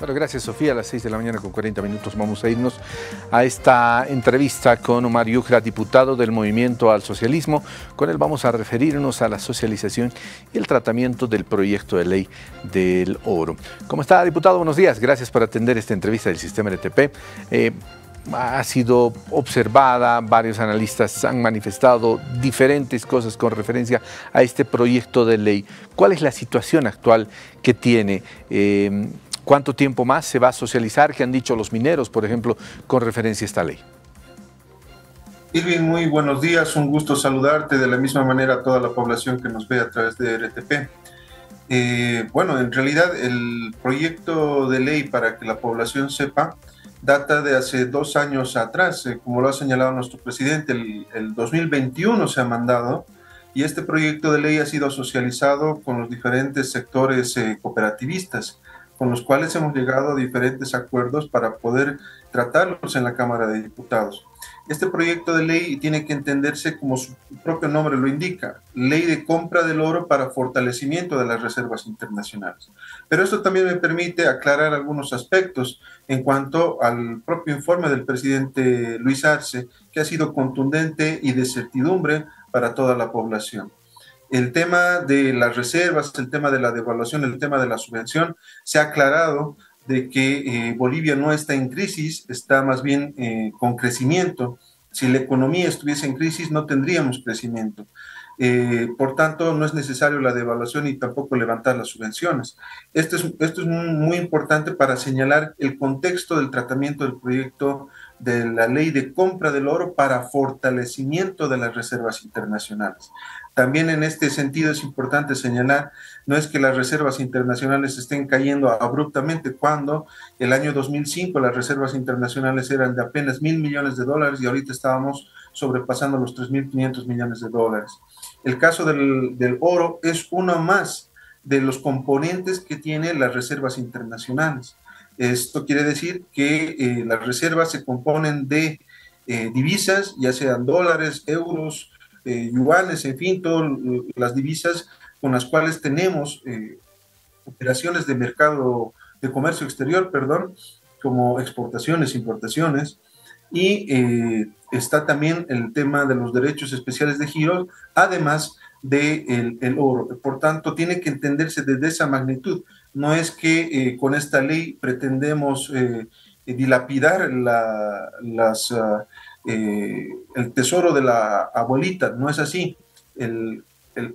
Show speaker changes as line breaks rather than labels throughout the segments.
Bueno, gracias Sofía. A las 6 de la mañana con 40 minutos vamos a irnos a esta entrevista con Omar Yujra, diputado del Movimiento al Socialismo. Con él vamos a referirnos a la socialización y el tratamiento del proyecto de ley del oro. ¿Cómo está, diputado? Buenos días. Gracias por atender esta entrevista del Sistema RTP. Ha sido observada, varios analistas han manifestado diferentes cosas con referencia a este proyecto de ley. ¿Cuál es la situación actual que tiene? ¿Cuánto tiempo más se va a socializar? ¿Qué han dicho los mineros, por ejemplo, con referencia a esta ley?
Irving, muy buenos días. Un gusto saludarte, de la misma manera a toda la población que nos ve a través de RTP. Bueno, en realidad el proyecto de ley, para que la población sepa, data de hace 2 años atrás. Como lo ha señalado nuestro presidente, el 2021 se ha mandado, y este proyecto de ley ha sido socializado con los diferentes sectores cooperativistas, con los cuales hemos llegado a diferentes acuerdos para poder tratarlos en la Cámara de Diputados. Este proyecto de ley tiene que entenderse como su propio nombre lo indica, ley de compra del oro para fortalecimiento de las reservas internacionales. Pero esto también me permite aclarar algunos aspectos en cuanto al propio informe del presidente Luis Arce, que ha sido contundente y de certidumbre para toda la población. El tema de las reservas, el tema de la devaluación, el tema de la subvención, se ha aclarado de que Bolivia no está en crisis, está más bien con crecimiento. Si la economía estuviese en crisis, no tendríamos crecimiento. Por tanto, no es necesario la devaluación y tampoco levantar las subvenciones. Esto es muy importante para señalar el contexto del tratamiento del proyecto de la ley de compra del oro para fortalecimiento de las reservas internacionales. También en este sentido es importante señalar, no es que las reservas internacionales estén cayendo abruptamente, cuando el año 2005 las reservas internacionales eran de apenas $1.000 millones y ahorita estábamos sobrepasando los 3.500 millones de dólares. El caso del oro es uno más de los componentes que tienen las reservas internacionales. Esto quiere decir que las reservas se componen de divisas, ya sean dólares, euros, yuanes, en fin, todas las divisas con las cuales tenemos operaciones de mercado, de comercio exterior, perdón, como exportaciones, importaciones, y está también el tema de los derechos especiales de giro, además del oro. Por tanto, tiene que entenderse desde esa magnitud. No es que con esta ley pretendemos dilapidar el tesoro de la abuelita, no es así. El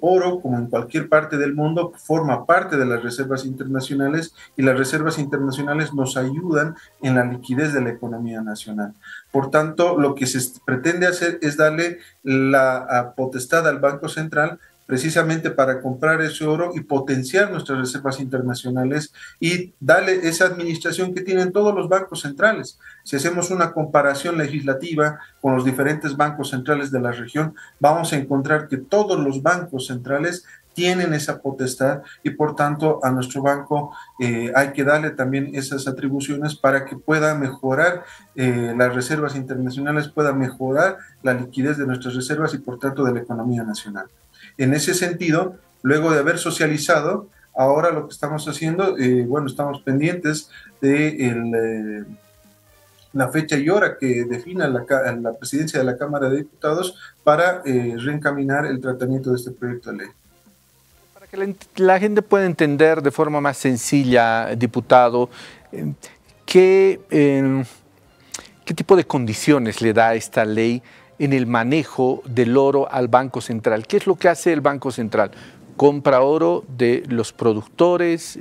oro, como en cualquier parte del mundo, forma parte de las reservas internacionales, y las reservas internacionales nos ayudan en la liquidez de la economía nacional. Por tanto, lo que se pretende hacer es darle la potestad al Banco Central precisamente para comprar ese oro y potenciar nuestras reservas internacionales y darle esa administración que tienen todos los bancos centrales. Si hacemos una comparación legislativa con los diferentes bancos centrales de la región, vamos a encontrar que todos los bancos centrales tienen esa potestad, y por tanto a nuestro banco hay que darle también esas atribuciones para que pueda mejorar las reservas internacionales, pueda mejorar la liquidez de nuestras reservas y por tanto de la economía nacional. En ese sentido, luego de haber socializado, ahora lo que estamos haciendo, bueno, estamos pendientes de la fecha y hora que defina la presidencia de la Cámara de Diputados para reencaminar el tratamiento de este proyecto de ley.
Para que la gente pueda entender de forma más sencilla, diputado, ¿qué tipo de condiciones le da esta ley en el manejo del oro al Banco Central? ¿Qué es lo que hace el Banco Central? Compra oro de los productores,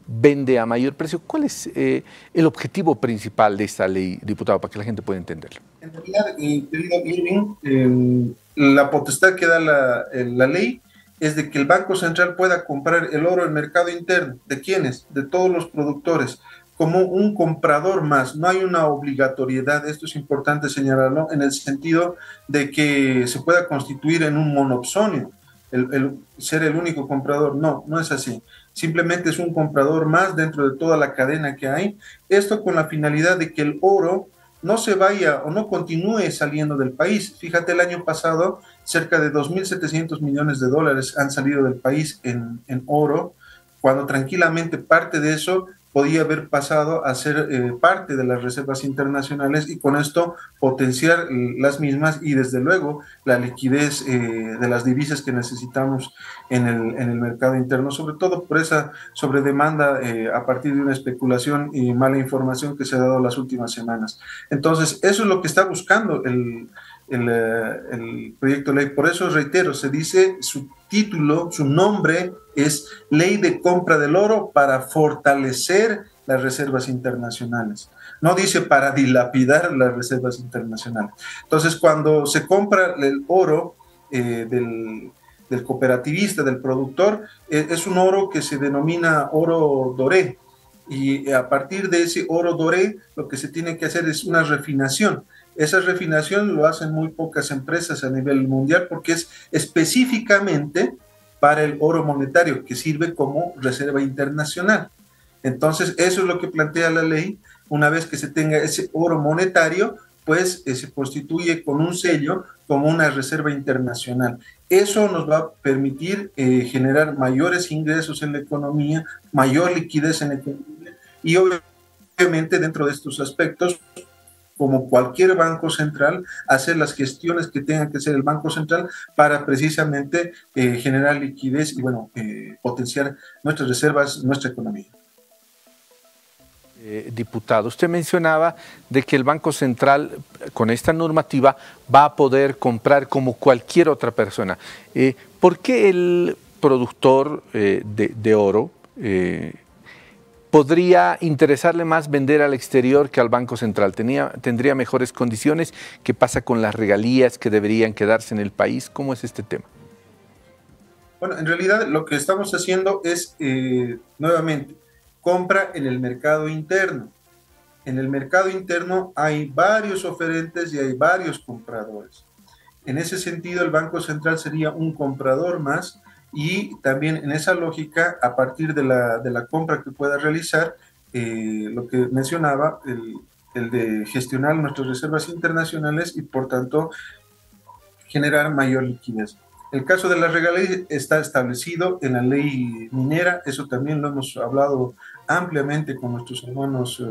vende a mayor precio. ¿Cuál es el objetivo principal de esta ley, diputado, para que la gente pueda entenderlo?
En realidad, querido Irving, la potestad que da la ley es de que el Banco Central pueda comprar el oro en mercado interno. ¿De quiénes? De todos los productores, como un comprador más. No hay una obligatoriedad, esto es importante señalarlo, en el sentido de que se pueda constituir en un monopsonio, el ser el único comprador. No, no es así. Simplemente es un comprador más dentro de toda la cadena que hay. Esto con la finalidad de que el oro no se vaya o no continúe saliendo del país. Fíjate, el año pasado cerca de 2.700 millones de dólares han salido del país en oro, cuando tranquilamente parte de eso podía haber pasado a ser parte de las reservas internacionales y con esto potenciar las mismas y desde luego la liquidez de las divisas que necesitamos en el mercado interno, sobre todo por esa sobredemanda a partir de una especulación y mala información que se ha dado las últimas semanas. Entonces, eso es lo que está buscando el proyecto de ley. Por eso reitero, se dice su título, su nombre es Ley de Compra del Oro para fortalecer las reservas internacionales. No dice para dilapidar las reservas internacionales. Entonces, cuando se compra el oro del cooperativista, del productor, es un oro que se denomina oro doré. Y a partir de ese oro doré, lo que se tiene que hacer es una refinación. Esa refinación lo hacen muy pocas empresas a nivel mundial porque es específicamente para el oro monetario que sirve como reserva internacional. Entonces, eso es lo que plantea la ley. Una vez que se tenga ese oro monetario, pues se constituye con un sello como una reserva internacional. Eso nos va a permitir generar mayores ingresos en la economía, mayor liquidez en la economía y obviamente dentro de estos aspectos, como cualquier banco central, hacer las gestiones que tenga que hacer el Banco Central para precisamente generar liquidez y, bueno, potenciar nuestras reservas, nuestra economía.
Diputado, usted mencionaba de que el Banco Central con esta normativa va a poder comprar como cualquier otra persona. ¿Por qué el productor de oro podría interesarle más vender al exterior que al Banco Central? ¿Tendría mejores condiciones? ¿Qué pasa con las regalías que deberían quedarse en el país? ¿Cómo es este tema?
Bueno, en realidad lo que estamos haciendo es, nuevamente, compra en el mercado interno. En el mercado interno hay varios oferentes y hay varios compradores. En ese sentido, el Banco Central sería un comprador más y también en esa lógica, a partir de la compra que pueda realizar, lo que mencionaba, el de gestionar nuestras reservas internacionales y por tanto generar mayor liquidez. El caso de las regalías está establecido en la ley minera, eso también lo hemos hablado ampliamente con nuestros hermanos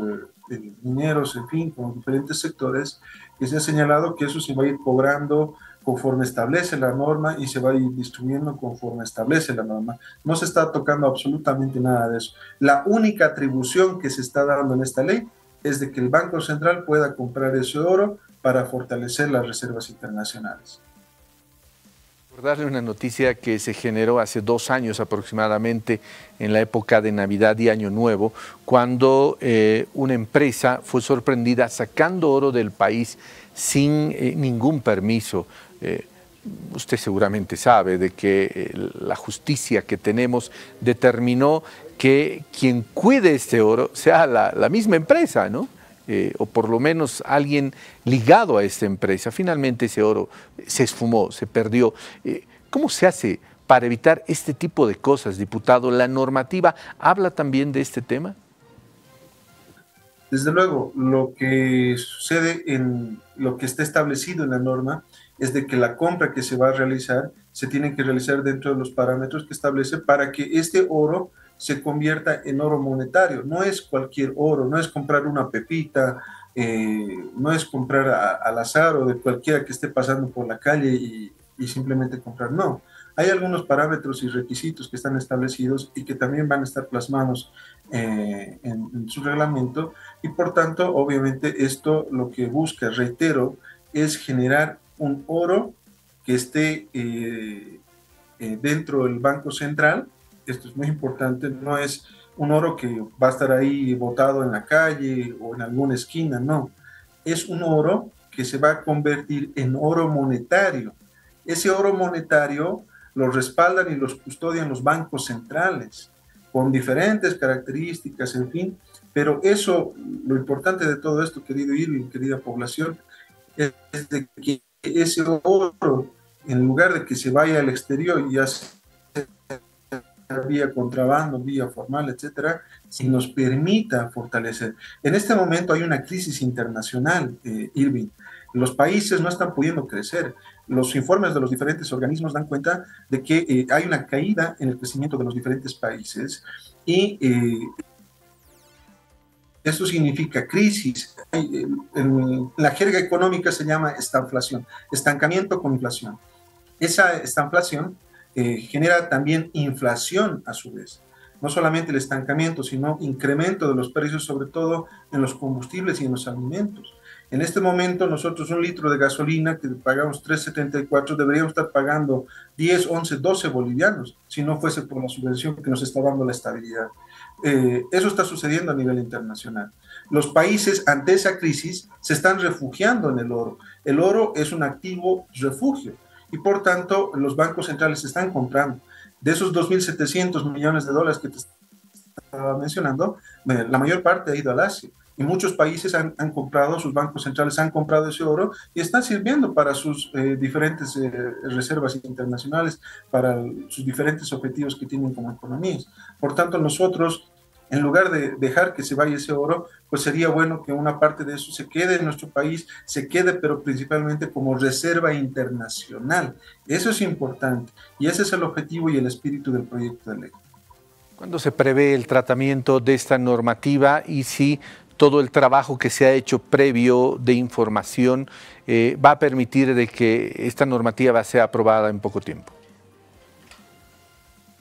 mineros, en fin, con diferentes sectores, que se ha señalado que eso se va a ir cobrando conforme establece la norma y se va a ir distribuyendo conforme establece la norma. No se está tocando absolutamente nada de eso. La única atribución que se está dando en esta ley es de que el Banco Central pueda comprar ese oro para fortalecer las reservas internacionales.
Darle una noticia que se generó hace 2 años aproximadamente, en la época de Navidad y Año Nuevo, cuando una empresa fue sorprendida sacando oro del país sin ningún permiso. Usted seguramente sabe de que la justicia que tenemos determinó que quien cuide este oro sea la misma empresa, ¿no? O por lo menos alguien ligado a esta empresa. Finalmente ese oro se esfumó, se perdió. ¿Cómo se hace para evitar este tipo de cosas, diputado? ¿La normativa habla también de este tema?
Desde luego, lo que sucede en lo que está establecido en la norma es de que la compra que se va a realizar se tiene que realizar dentro de los parámetros que establece para que este oro se convierta en oro monetario. No es cualquier oro, no es comprar una pepita, no es comprar al azar o de cualquiera que esté pasando por la calle y simplemente comprar, no. Hay algunos parámetros y requisitos que están establecidos y que también van a estar plasmados en su reglamento y por tanto, obviamente, esto lo que busca, reitero, es generar un oro que esté dentro del Banco Central. Esto es muy importante, no es un oro que va a estar ahí botado en la calle o en alguna esquina, no. Es un oro que se va a convertir en oro monetario. Ese oro monetario lo respaldan y los custodian los bancos centrales, con diferentes características, en fin, pero eso, lo importante de todo esto, querido Irving, querida población, es de que ese oro, en lugar de que se vaya al exterior y ya vía contrabando, vía formal, etcétera, si nos permita fortalecer. En este momento hay una crisis internacional, Irving. Los países no están pudiendo crecer. Los informes de los diferentes organismos dan cuenta de que hay una caída en el crecimiento de los diferentes países y Eso significa crisis. En la jerga económica se llama estanflación, estancamiento con inflación. Esa estanflación genera también inflación a su vez. No solamente el estancamiento, sino incremento de los precios, sobre todo en los combustibles y en los alimentos. En este momento nosotros un litro de gasolina que pagamos 3,74 deberíamos estar pagando 10, 11, 12 bolivianos, si no fuese por la subvención que nos está dando la estabilidad. Eso está sucediendo a nivel internacional. Los países ante esa crisis se están refugiando en el oro. El oro es un activo refugio y por tanto los bancos centrales están comprando. De esos 2.700 millones de dólares que te estaba mencionando, la mayor parte ha ido al Asia. Y muchos países han comprado, sus bancos centrales han comprado ese oro y están sirviendo para sus diferentes reservas internacionales, para sus diferentes objetivos que tienen como economías. Por tanto, nosotros, en lugar de dejar que se vaya ese oro, pues sería bueno que una parte de eso se quede en nuestro país, se quede, pero principalmente como reserva internacional. Eso es importante y ese es el objetivo y el espíritu del proyecto de ley.
¿Cuándo se prevé el tratamiento de esta normativa y si todo el trabajo que se ha hecho previo de información va a permitir de que esta normativa sea aprobada en poco tiempo?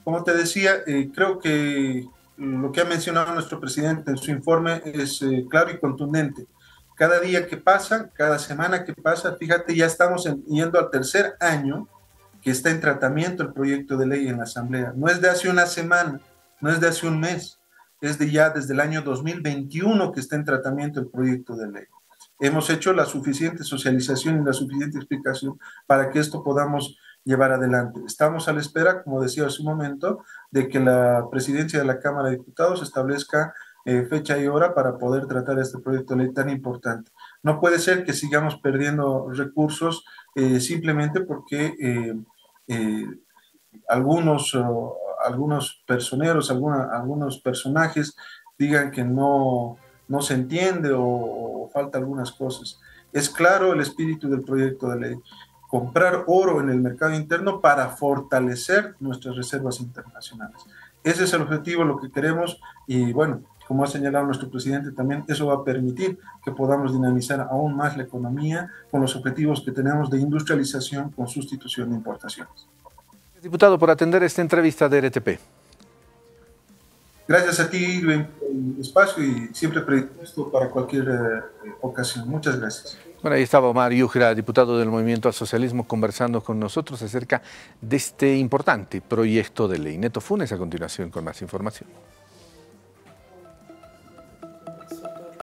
Como te decía, creo que lo que ha mencionado nuestro presidente en su informe es claro y contundente. Cada día que pasa, cada semana que pasa, fíjate, ya estamos yendo al tercer año que está en tratamiento el proyecto de ley en la Asamblea. No es de hace una semana, no es de hace un mes, es de ya desde el año 2021 que está en tratamiento el proyecto de ley. Hemos hecho la suficiente socialización y la suficiente explicación para que esto podamos llevar adelante. Estamos a la espera, como decía hace un momento, de que la presidencia de la Cámara de Diputados establezca fecha y hora para poder tratar este proyecto de ley tan importante. No puede ser que sigamos perdiendo recursos simplemente porque algunos personeros, algunos personajes digan que no se entiende o falta algunas cosas. Es claro el espíritu del proyecto de ley: comprar oro en el mercado interno para fortalecer nuestras reservas internacionales. Ese es el objetivo, lo que queremos, y bueno, como ha señalado nuestro presidente también, eso va a permitir que podamos dinamizar aún más la economía con los objetivos que tenemos de industrialización con sustitución de importaciones.
Diputado, por atender esta entrevista de RTP.
Gracias a ti, Irving, por el espacio y siempre predispuesto para cualquier ocasión. Muchas gracias.
Bueno, ahí estaba Omar Yujra, diputado del Movimiento al Socialismo, conversando con nosotros acerca de este importante proyecto de ley. Neto Funes a continuación con más información.